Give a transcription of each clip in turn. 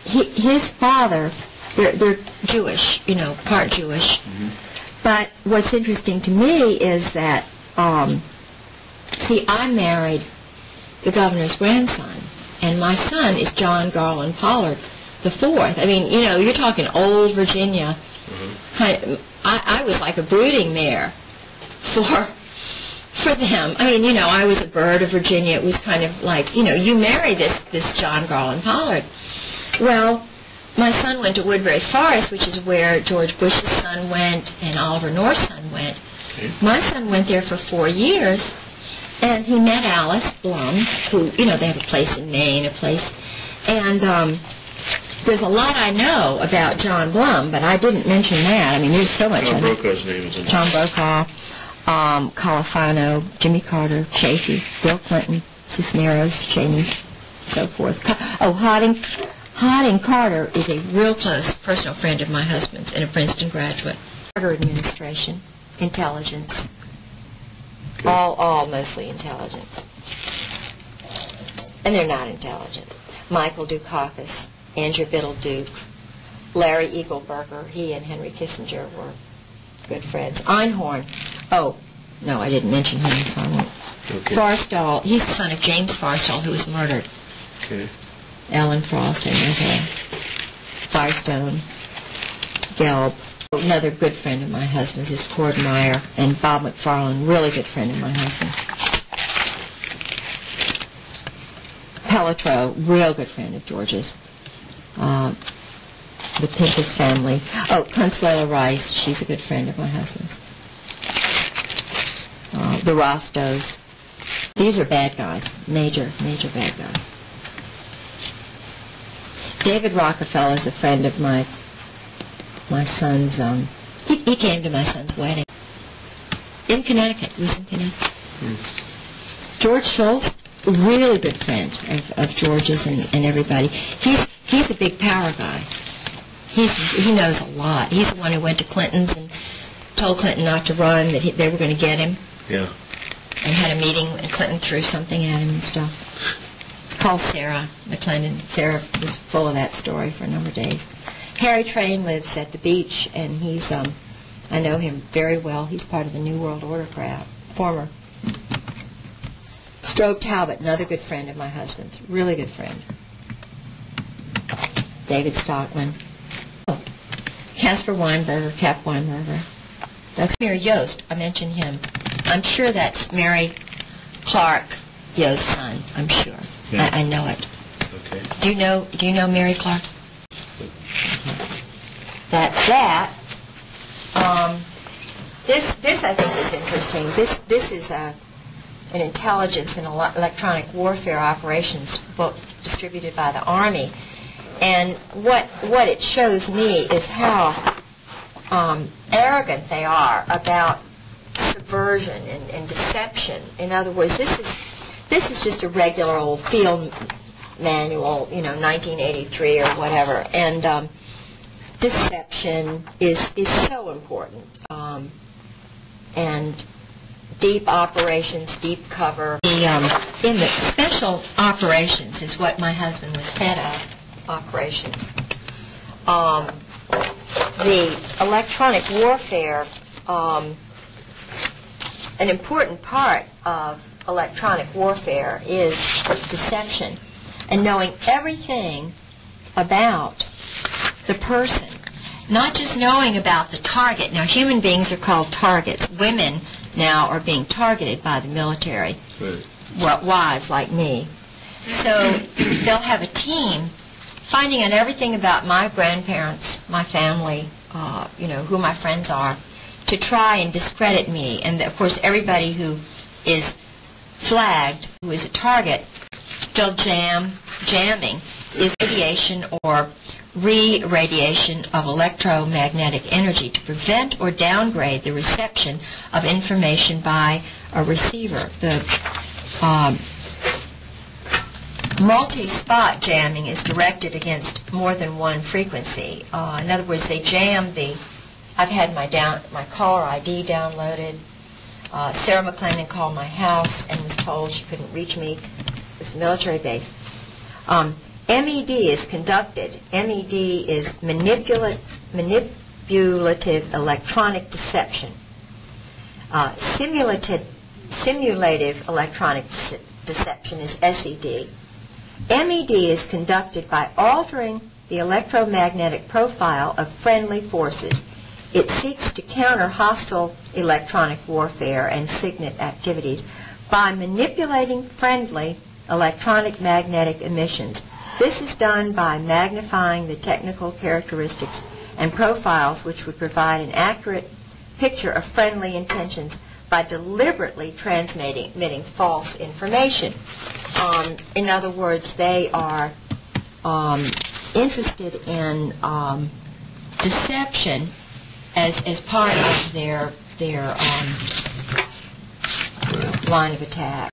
his father, they're Jewish, part Jewish. But what's interesting to me is that, see, I married the governor's grandson, and my son is John Garland Pollard the fourth. I mean, you're talking old Virginia. I was like a brooding mare for them. I mean, I was a bird of Virginia. It was kind of like, you marry this John Garland Pollard. Well, my son went to Woodbury Forest, which is where George Bush's son went and Oliver North's son went. My son went there for 4 years, and he met Alice Blum, who, they have a place in Maine, and there's a lot I know about John Blum, but I didn't mention that. I mean, there's so much. John Brokaw's name is in there. John Brokaw, Califano, Jimmy Carter, Chafee, Bill Clinton, Cisneros, Cheney, so forth. Harding Carter is a real close personal friend of my husband's and a Princeton graduate. Carter administration, intelligence, okay. all mostly intelligence. And they're not intelligent. Michael Dukakis, Andrew Biddle Duke, Larry Eagleburger, he and Henry Kissinger were good friends. Einhorn, no, I didn't mention him, so I won't. Okay. Forstall, he's the son of James Forstall, who was murdered. Okay. Ellen Frost and Firestone, Gelb. Another good friend of my husband's is Cord Meyer, and Bob McFarlane, really good friend of my husband. Pelletreau, real good friend of George's. The Pincus family. Consuelo Rice, she's a good friend of my husband's. The Rostos. These are bad guys, major bad guys. David Rockefeller is a friend of my son's, he came to my son's wedding. In Connecticut, he was in Connecticut. George Schultz, really good friend of George's and everybody. He's a big power guy. He knows a lot. He's the one who went to Clinton's and told Clinton not to run, that they were going to get him. Yeah. And had a meeting, and Clinton threw something at him and stuff. Called Sarah McClendon. Sarah was full of that story for a number of days. Harry Train lives at the beach, and he's, I know him very well. He's part of the New World Order crowd, former. Strobe Talbot, another good friend of my husband's, really good friend. David Stockman. Caspar Weinberger, Cap Weinberger. That's Mary Yost, I mentioned him. I'm sure that's Mary Clark, Yost's son, I'm sure. Yeah. I know it. Okay. Do you know Mary Clark? This I think is interesting. This is an intelligence and electronic warfare operations book distributed by the Army, and what it shows me is how arrogant they are about subversion and deception. In other words, this is just a regular old field manual, 1983 or whatever, and deception is so important. And deep operations, deep cover. In the special operations is what my husband was head of, operations. The electronic warfare, an important part of electronic warfare is deception and knowing everything about the person, not just knowing about the target. Now, human beings are called targets. Women now are being targeted by the military, well, wives like me. So they'll have a team finding out everything about my grandparents, my family, who my friends are, to try and discredit me. And, of course, everybody who is flagged, who is a target, they'll jamming is radiation or re-radiation of electromagnetic energy to prevent or downgrade the reception of information by a receiver. The multi-spot jamming is directed against more than one frequency. In other words, they jam I've had my caller ID downloaded. Sarah McClendon called my house and was told she couldn't reach me. It was a military base. MED is conducted. MED is manipulative electronic deception. Simulative electronic deception is SED. MED is conducted by altering the electromagnetic profile of friendly forces. It seeks to counter hostile electronic warfare and SIGINT activities by manipulating friendly electronic magnetic emissions. This is done by magnifying the technical characteristics and profiles which would provide an accurate picture of friendly intentions by deliberately transmitting false information. In other words, they are interested in deception as part of their line of attack.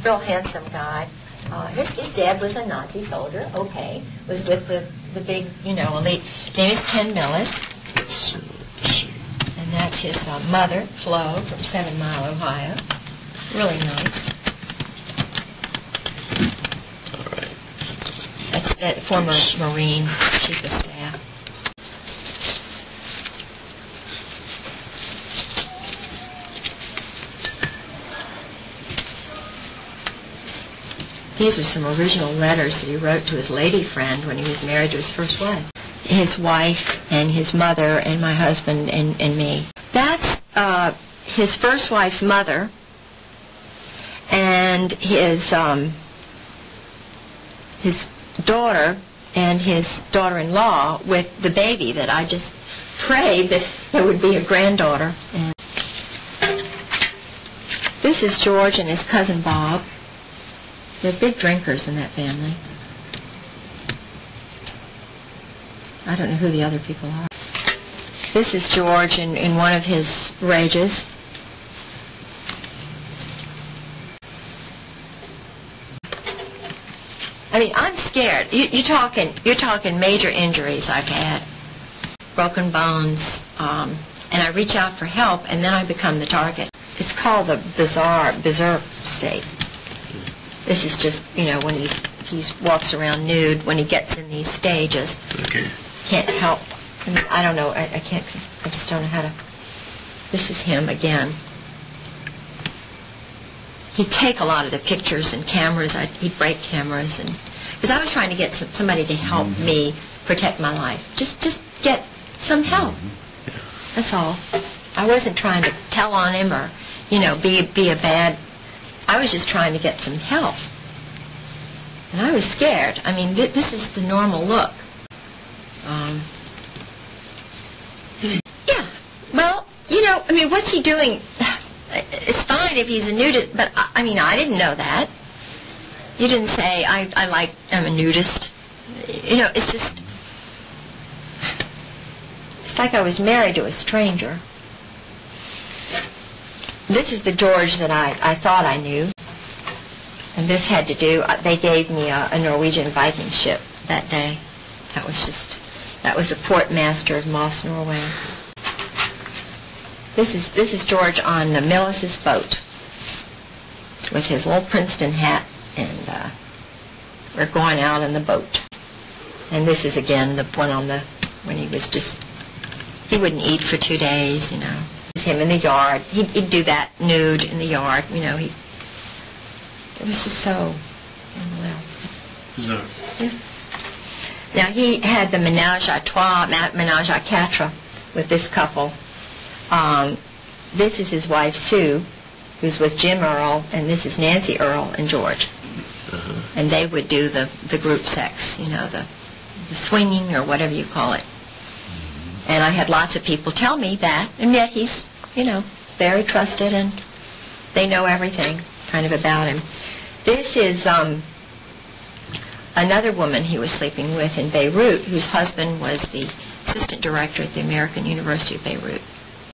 Real handsome guy. His dad was a Nazi soldier, okay, was with the big, elite. His name is Ken Millis. And that's his mother, Flo, from 7 Mile, Ohio. Really nice. All right. That's that former Marine Chief of Staff. These are some original letters that he wrote to his lady friend when he was married to his first wife. His wife and his mother and my husband and me. That's his first wife's mother and his daughter and his daughter-in-law with the baby that I just prayed that there would be a granddaughter. And this is George and his cousin Bob. They're big drinkers in that family. I don't know who the other people are. This is George in one of his rages. I mean, I'm scared. You're talking major injuries I've had, broken bones, and I reach out for help, and then I become the target. It's called the berserk state. This is just, when he walks around nude, when he gets in these stages. Okay. Can't help. I mean, I don't know. I just don't know how to. This is him again. He'd take a lot of the pictures and cameras. He'd break cameras, and because I was trying to get somebody to help me protect my life. Just get some help. That's all. I wasn't trying to tell on him or, be a bad. I was just trying to get some help. And I was scared. I mean, this is the normal look. Yeah. Well, what's he doing? It's fine if he's a nudist, but I didn't know that. You didn't say, I'm a nudist. It's just, it's like I was married to a stranger. This is the George that I thought I knew. And this had to do, they gave me a Norwegian Viking ship that day. That was the port master of Moss, Norway. This is George on the Millis's boat with his little Princeton hat, and we're going out in the boat. And this is again the one when he was he wouldn't eat for 2 days, It's him in the yard. He'd do that nude in the yard, it was just so, Bizarre. Yeah. Now, he had the menage a trois, menage a quatre with this couple. This is his wife, Sue, who's with Jim Earl, and this is Nancy Earl and George. And they would do the group sex, the swinging or whatever you call it. And I had lots of people tell me that, and yet he's, very trusted, and they know everything kind of about him. This is another woman he was sleeping with in Beirut, whose husband was the assistant director at the American University of Beirut.